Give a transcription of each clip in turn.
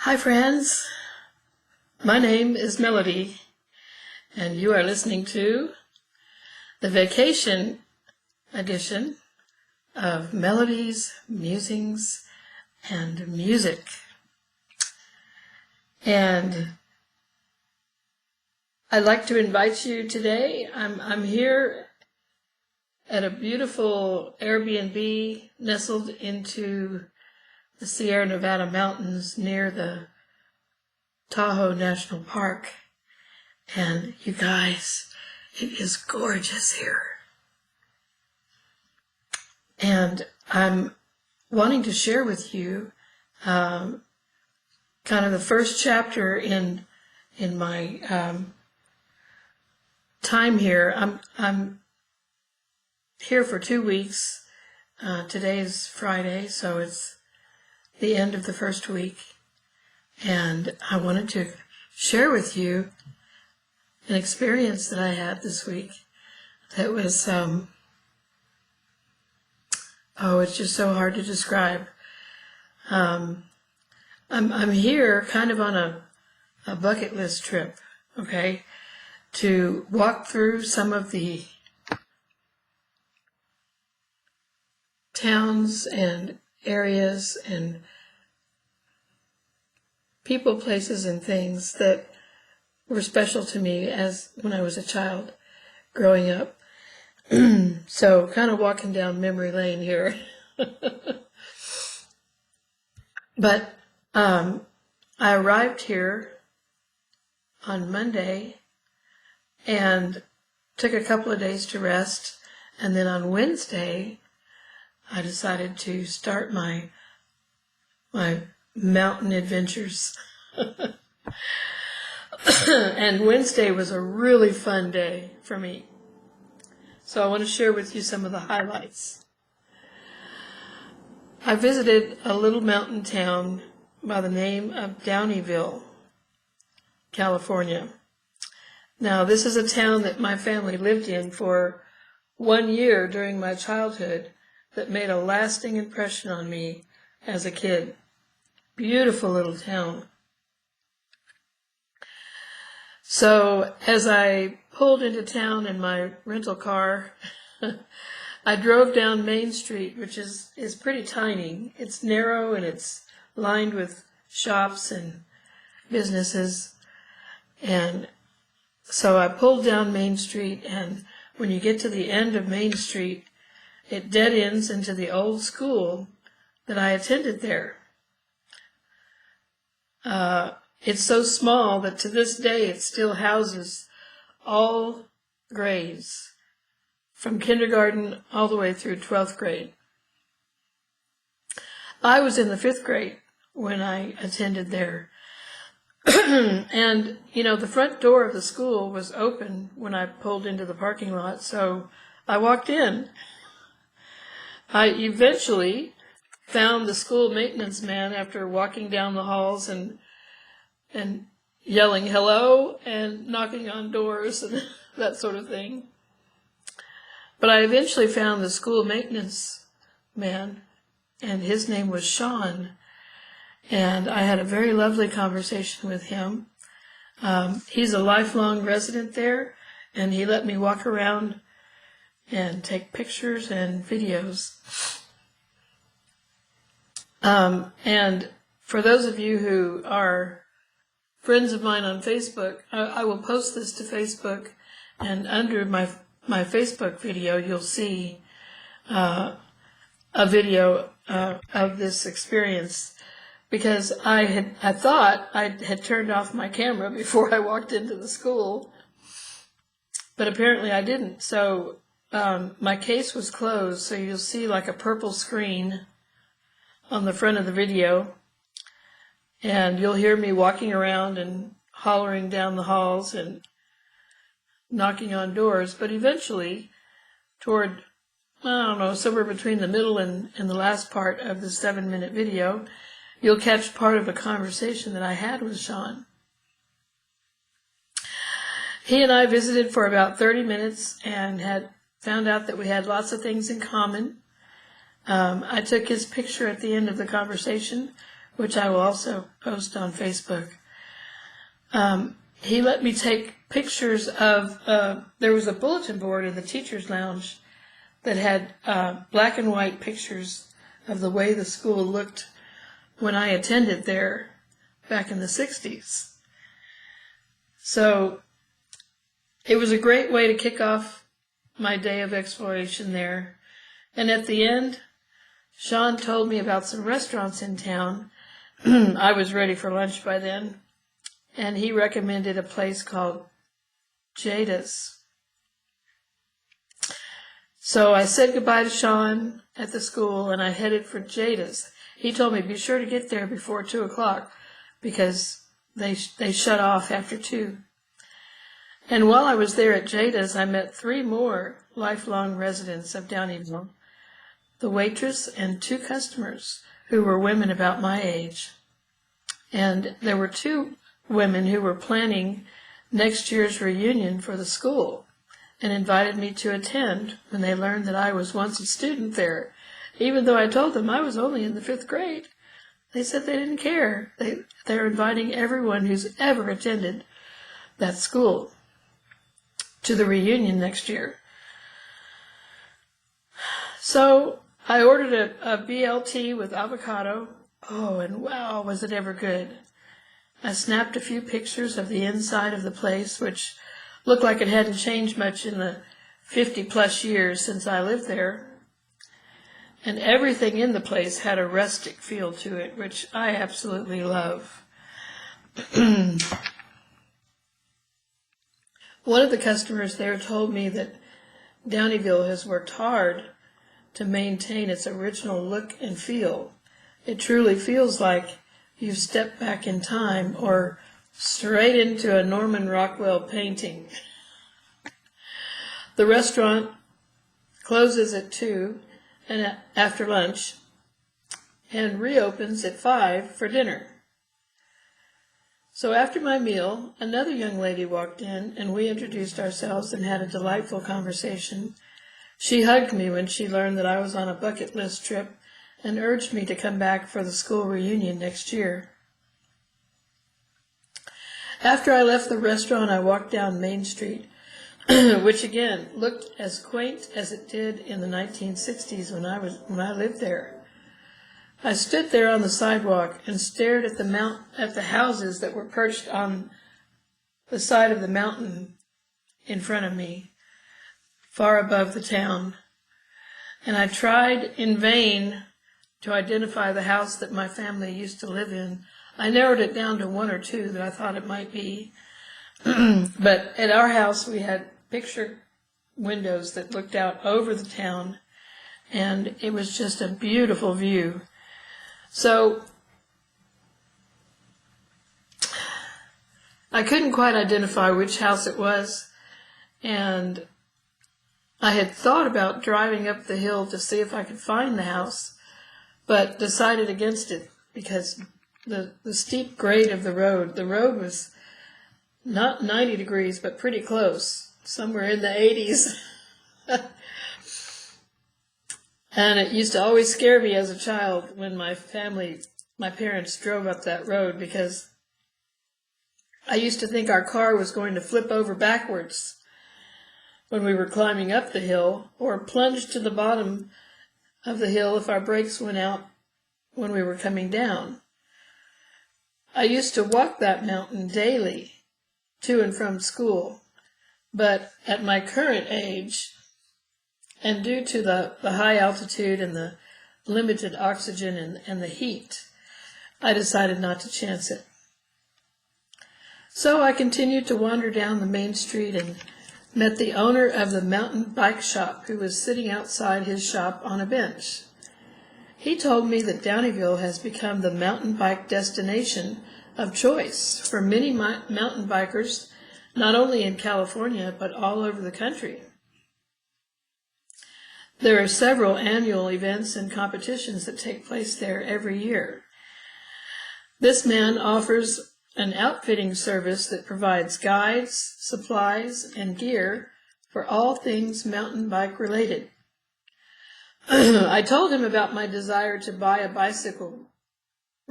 Hi friends, my name is Melody, and you are listening to the vacation edition of Melodies, Musings, and Music. And I'd like to invite you today. I'm here at a beautiful Airbnb nestled into the Sierra Nevada Mountains near the Tahoe National Park. And you guys, it is gorgeous here. And I'm wanting to share with you kind of the first chapter in my time here. I'm here for 2 weeks. Today is Friday, so it's the end of the first week. And I wanted to share with you an experience that I had this week that was, it's just so hard to describe. I'm here kind of on a bucket list trip, okay, to walk through some of the towns and areas and people, places, and things that were special to me as when I was a child growing up. So kind of walking down memory lane here. But I arrived here on Monday and took a couple of days to rest. And then on Wednesday, I decided to start my mountain adventures. And Wednesday was a really fun day for me. So I want to share with you some of the highlights. I visited a little mountain town by the name of Downieville, California. Now, this is a town that my family lived in for 1 year during my childhood that made a lasting impression on me as a kid. Beautiful little town. So as I pulled into town in my rental car, I drove down Main Street, which is pretty tiny. It's narrow and it's lined with shops and businesses. And so I pulled down Main Street, and when you get to the end of Main Street, it dead ends into the old school that I attended there. It's so small that to this day it still houses all grades from kindergarten all the way through 12th grade. I was in the 5th grade when I attended there. And, the front door of the school was open when I pulled into the parking lot, so I walked in. I eventually found the school maintenance man after walking down the halls and yelling hello and knocking on doors and that sort of thing. But I eventually found the school maintenance man, and his name was Sean, and I had a very lovely conversation with him. He's a lifelong resident there, and he let me walk around and take pictures and videos. And for those of you who are friends of mine on Facebook, I will post this to Facebook, and under my Facebook video, you'll see a video of this experience, because I thought I had turned off my camera before I walked into the school, but apparently I didn't. So my case was closed, so you'll see like a purple screen on the front of the video. And you'll hear me walking around and hollering down the halls and knocking on doors. But eventually, toward, somewhere between the middle and the last part of the 7-minute video, you'll catch part of a conversation that I had with Sean. He and I visited for about 30 minutes and had found out that we had lots of things in common. I took his picture at the end of the conversation, which I will also post on Facebook. He let me take pictures of, there was a bulletin board in the teacher's lounge that had black and white pictures of the way the school looked when I attended there back in the 60s. So it was a great way to kick off my day of exploration there. And at the end, Sean told me about some restaurants in town. I was ready for lunch by then. And he recommended a place called Jada's. So I said goodbye to Sean at the school, and I headed for Jada's. He told me, be sure to get there before 2 o'clock because they shut off after 2. And while I was there at Jada's, I met 3 more lifelong residents of Downieville, the waitress and 2 customers who were women about my age. And there were 2 women who were planning next year's reunion for the school and invited me to attend when they learned that I was once a student there, even though I told them I was only in the 5th grade. They said they didn't care. They're inviting everyone who's ever attended that school to the reunion next year. So I ordered a BLT with avocado. Oh, and wow, was it ever good. I snapped a few pictures of the inside of the place, which looked like it hadn't changed much in the 50-plus years since I lived there. And everything in the place had a rustic feel to it, which I absolutely love. One of the customers there told me that Downieville has worked hard to maintain its original look and feel. It truly feels like you've stepped back in time or straight into a Norman Rockwell painting. The restaurant closes at 2 and after lunch and reopens at 5 for dinner. So after my meal, another young lady walked in and we introduced ourselves and had a delightful conversation. She hugged me when she learned that I was on a bucket list trip and urged me to come back for the school reunion next year. After I left the restaurant, I walked down Main Street, which again looked as quaint as it did in the 1960s when I lived there. I stood there on the sidewalk and stared at the houses that were perched on the side of the mountain in front of me, far above the town. And I tried in vain to identify the house that my family used to live in. I narrowed it down to 1 or 2 that I thought it might be. But at our house, we had picture windows that looked out over the town, and it was just a beautiful view. So I couldn't quite identify which house it was, and I had thought about driving up the hill to see if I could find the house, but decided against it because the steep grade of the road was not 90 degrees, but pretty close, somewhere in the 80s. And it used to always scare me as a child when my parents drove up that road, because I used to think our car was going to flip over backwards when we were climbing up the hill, or plunge to the bottom of the hill if our brakes went out when we were coming down. I used to walk that mountain daily to and from school, but at my current age, and due to the high altitude and the limited oxygen and the heat, I decided not to chance it. So I continued to wander down the main street and met the owner of the mountain bike shop, who was sitting outside his shop on a bench. He told me that Downieville has become the mountain bike destination of choice for many mountain bikers, not only in California, but all over the country. There are several annual events and competitions that take place there every year. This man offers an outfitting service that provides guides, supplies, and gear for all things mountain bike related. I told him about my desire to buy a bicycle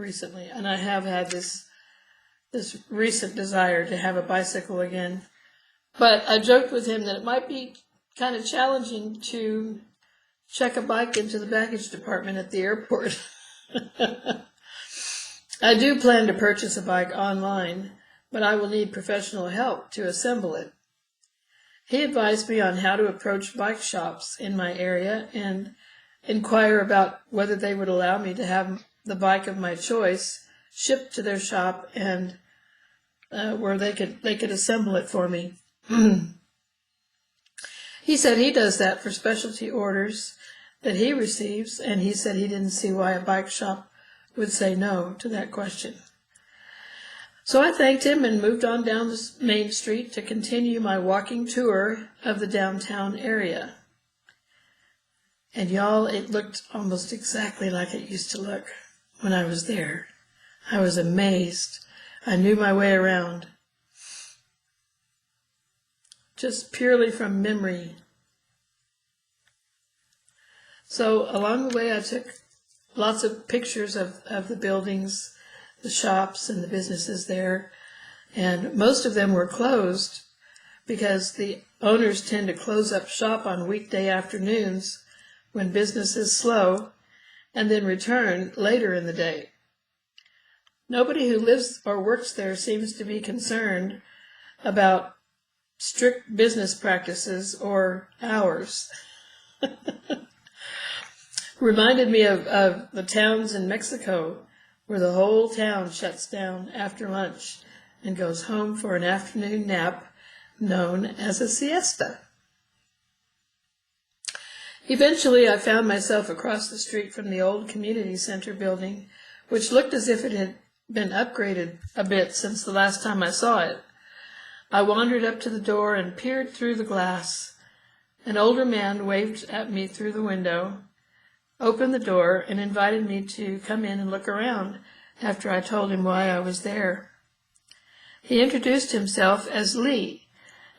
recently, and I have had this recent desire to have a bicycle again. But I joked with him that it might be kind of challenging to check a bike into the baggage department at the airport. I do plan to purchase a bike online, but I will need professional help to assemble it. He advised me on how to approach bike shops in my area and inquire about whether they would allow me to have the bike of my choice shipped to their shop and where they could assemble it for me. He said he does that for specialty orders that he receives, and he said he didn't see why a bike shop would say no to that question. So I thanked him and moved on down the main street to continue my walking tour of the downtown area. And y'all, it looked almost exactly like it used to look when I was there. I was amazed. I knew my way around, just purely from memory. So along the way, I took lots of pictures of the buildings, the shops, and the businesses there. And most of them were closed because the owners tend to close up shop on weekday afternoons when business is slow and then return later in the day. Nobody who lives or works there seems to be concerned about strict business practices or hours. Reminded me of the towns in Mexico where the whole town shuts down after lunch and goes home for an afternoon nap known as a siesta. Eventually, I found myself across the street from the old community center building, which looked as if it had been upgraded a bit since the last time I saw it. I wandered up to the door and peered through the glass. An older man waved at me through the window, opened the door, and invited me to come in and look around after I told him why I was there. He introduced himself as Lee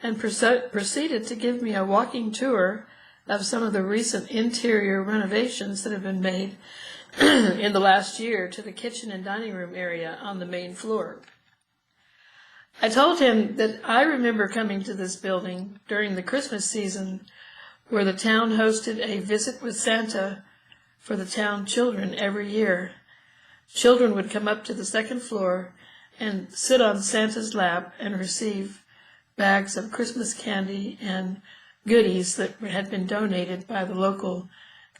and proceeded to give me a walking tour of some of the recent interior renovations that have been made in the last year to the kitchen and dining room area on the main floor. I told him that I remember coming to this building during the Christmas season where the town hosted a visit with Santa for the town children every year. Children would come up to the second floor and sit on Santa's lap and receive bags of Christmas candy and goodies that had been donated by the local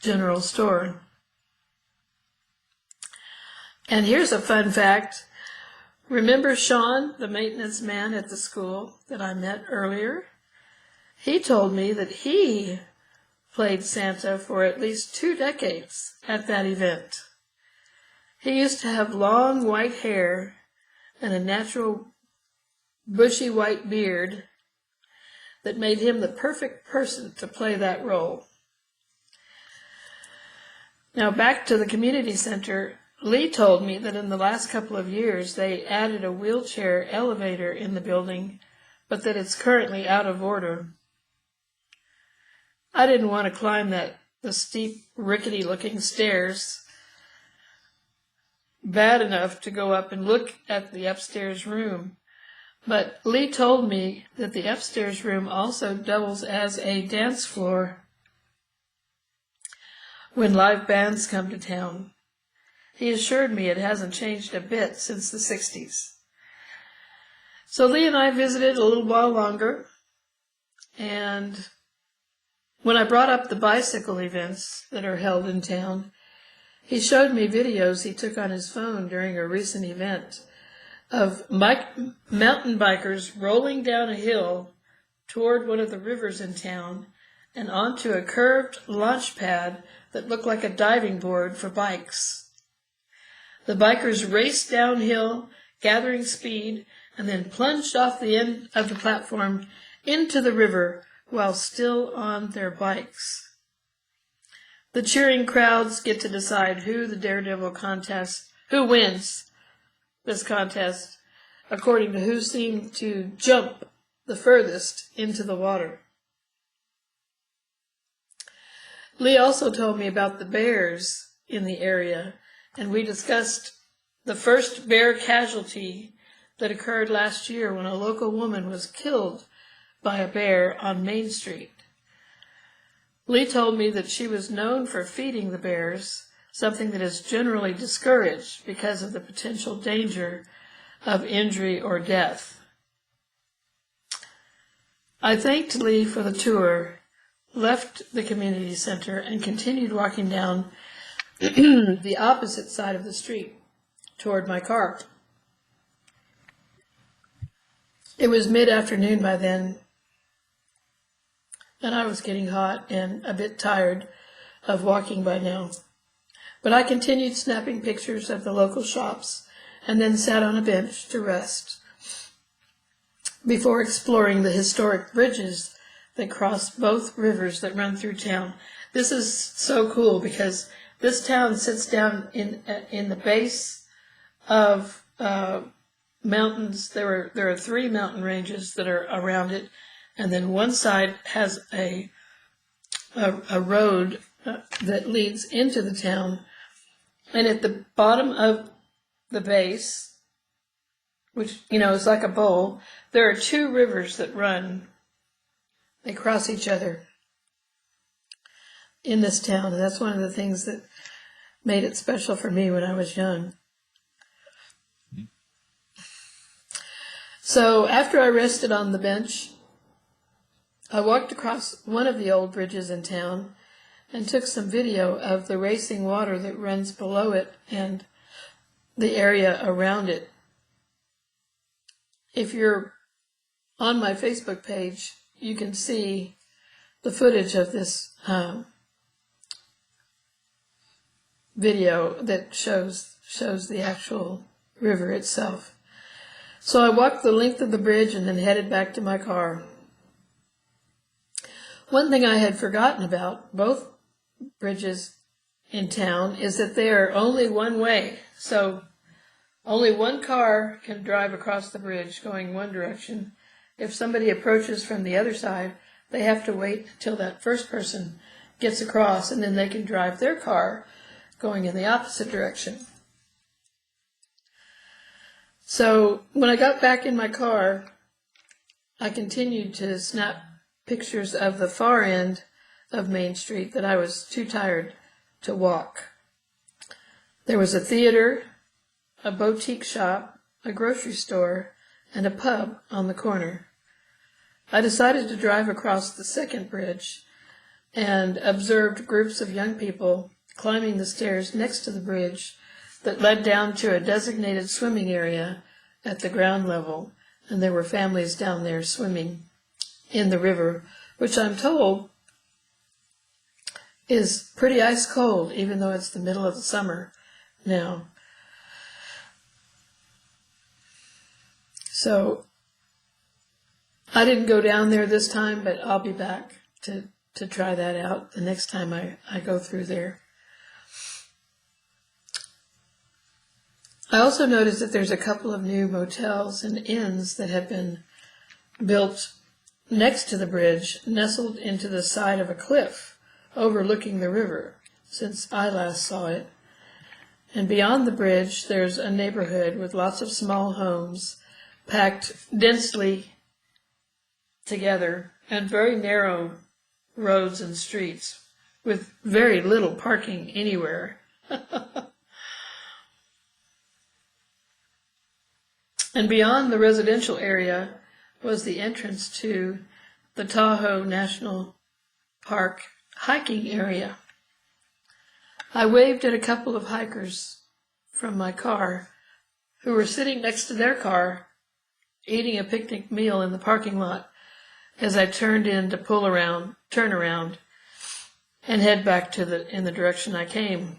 general store. And here's a fun fact. Remember Sean, the maintenance man at the school that I met earlier? He told me that he played Santa for at least 2 decades at that event. He used to have long white hair and a natural bushy white beard that made him the perfect person to play that role. Now back to the community center. Lee told me that in the last couple of years they added a wheelchair elevator in the building, but that it's currently out of order. I didn't want to climb the steep, rickety-looking stairs bad enough to go up and look at the upstairs room. But Lee told me that the upstairs room also doubles as a dance floor when live bands come to town. He assured me it hasn't changed a bit since the 60s. So Lee and I visited a little while longer, and when I brought up the bicycle events that are held in town, he showed me videos he took on his phone during a recent event of mountain bikers rolling down a hill toward one of the rivers in town and onto a curved launch pad that looked like a diving board for bikes. The bikers raced downhill, gathering speed, and then plunged off the end of the platform into the river while still on their bikes. The cheering crowds get to decide who wins this contest, according to who seemed to jump the furthest into the water. Lee also told me about the bears in the area, and we discussed the first bear casualty that occurred last year when a local woman was killed by a bear on Main Street. Lee told me that she was known for feeding the bears, something that is generally discouraged because of the potential danger of injury or death. I thanked Lee for the tour, left the community center, and continued walking down the opposite side of the street toward my car. It was mid-afternoon by then, and I was getting hot and a bit tired of walking by now. But I continued snapping pictures of the local shops and then sat on a bench to rest before exploring the historic bridges that cross both rivers that run through town. This is so cool because this town sits down in the base of mountains. There are 3 mountain ranges that are around it, and then one side has a road that leads into the town. And at the bottom of the base, which, is like a bowl, there are 2 rivers that run. They cross each other in this town, and that's one of the things that made it special for me when I was young. So after I rested on the bench, I walked across one of the old bridges in town and took some video of the racing water that runs below it and the area around it. If you're on my Facebook page, you can see the footage of this video that shows the actual river itself. So I walked the length of the bridge and then headed back to my car. One thing I had forgotten about both bridges in town is that they are only one way. So only one car can drive across the bridge going one direction. If somebody approaches from the other side, they have to wait until that first person gets across, and then they can drive their car going in the opposite direction. So when I got back in my car, I continued to snap pictures of the far end of Main Street that I was too tired to walk. There was a theater, a boutique shop, a grocery store, and a pub on the corner. I decided to drive across the second bridge and observed groups of young people climbing the stairs next to the bridge that led down to a designated swimming area at the ground level, and there were families down there swimming in the river, which I'm told is pretty ice cold, even though it's the middle of the summer now. So I didn't go down there this time, but I'll be back to try that out the next time I go through there. I also noticed that there's a couple of new motels and inns that have been built next to the bridge, nestled into the side of a cliff overlooking the river since I last saw it. And beyond the bridge, there's a neighborhood with lots of small homes packed densely together and very narrow roads and streets with very little parking anywhere. And beyond the residential area was the entrance to the Tahoe National Park hiking area. I waved at a couple of hikers from my car who were sitting next to their car eating a picnic meal in the parking lot as I turned in to turn around and head back in the direction I came.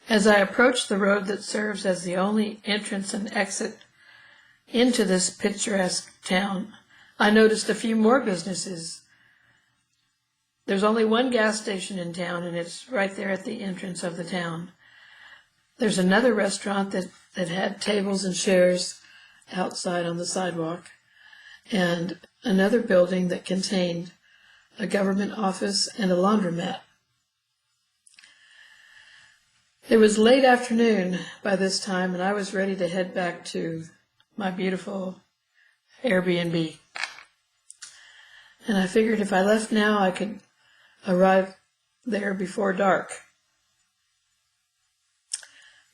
As I approached the road that serves as the only entrance and exit into this picturesque town, I noticed a few more businesses. There's only one gas station in town, and it's right there at the entrance of the town. There's another restaurant that had tables and chairs outside on the sidewalk, and another building that contained a government office and a laundromat. It was late afternoon by this time, and I was ready to head back to my beautiful Airbnb. And I figured if I left now, I could arrive there before dark.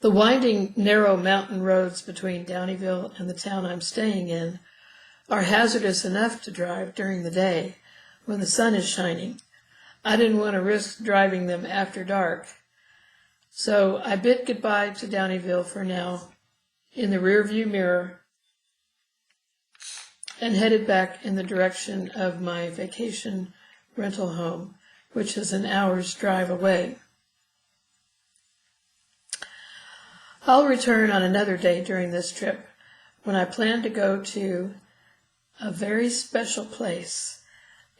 The winding, narrow mountain roads between Downieville and the town I'm staying in are hazardous enough to drive during the day when the sun is shining. I didn't want to risk driving them after dark. So I bid goodbye to Downieville for now in the rearview mirror and headed back in the direction of my vacation rental home, which is an hour's drive away. I'll return on another day during this trip when I plan to go to a very special place.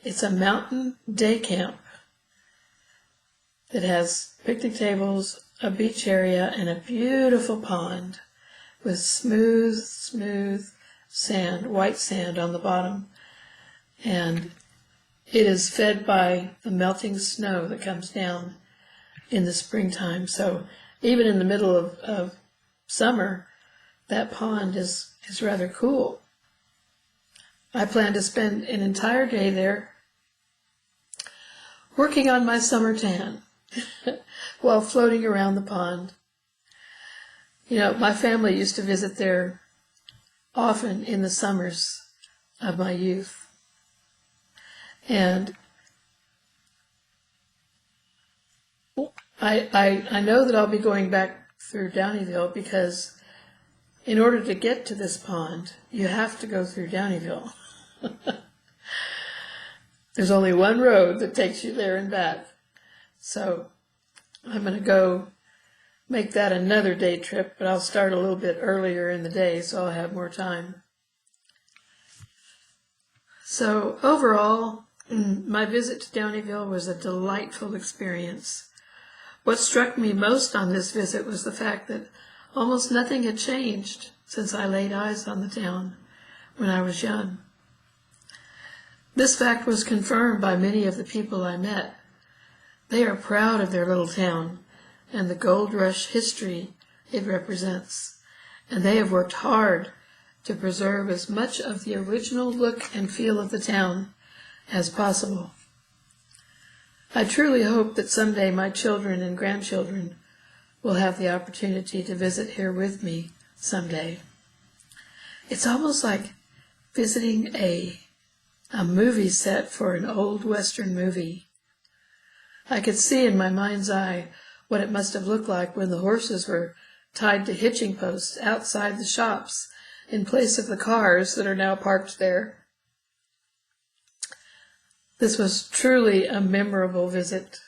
It's a mountain day camp that has picnic tables, a beach area, and a beautiful pond with smooth sand, white sand on the bottom. And it is fed by the melting snow that comes down in the springtime. So even in the middle of summer, that pond is rather cool. I plan to spend an entire day there working on my summer tan while floating around the pond. You know, my family used to visit there often in the summers of my youth. And I know that I'll be going back through Downieville because in order to get to this pond, you have to go through Downieville. There's only one road that takes you there and back. So I'm going to go make that another day trip, but I'll start a little bit earlier in the day so I'll have more time. So overall, my visit to Downieville was a delightful experience. What struck me most on this visit was the fact that almost nothing had changed since I laid eyes on the town when I was young. This fact was confirmed by many of the people I met. They are proud of their little town and the gold rush history it represents, and they have worked hard to preserve as much of the original look and feel of the town as possible. I truly hope that someday my children and grandchildren will have the opportunity to visit here with me someday. It's almost like visiting a movie set for an old Western movie. I could see in my mind's eye what it must have looked like when the horses were tied to hitching posts outside the shops in place of the cars that are now parked there. This was truly a memorable visit,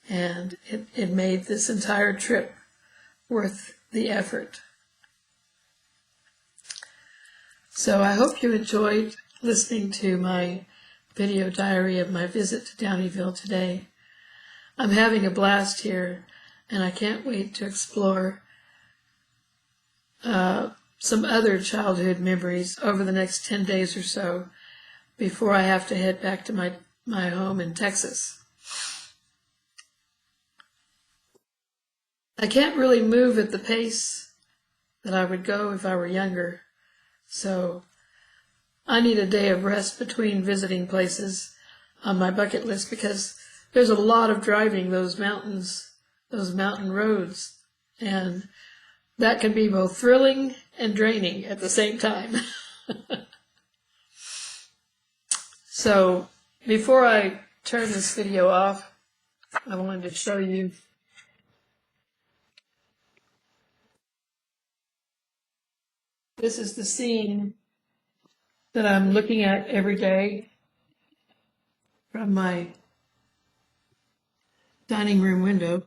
and it made this entire trip worth the effort. So I hope you enjoyed listening to my video diary of my visit to Downieville today. I'm having a blast here, and I can't wait to explore some other childhood memories over the next 10 days or so before I have to head back to my home in Texas. I can't really move at the pace that I would go if I were younger, so I need a day of rest between visiting places on my bucket list because there's a lot of driving those mountains, those mountain roads, and that can be both thrilling and draining at the same time. So before I turn this video off, I wanted to show you this is the scene that I'm looking at every day from my dining room window.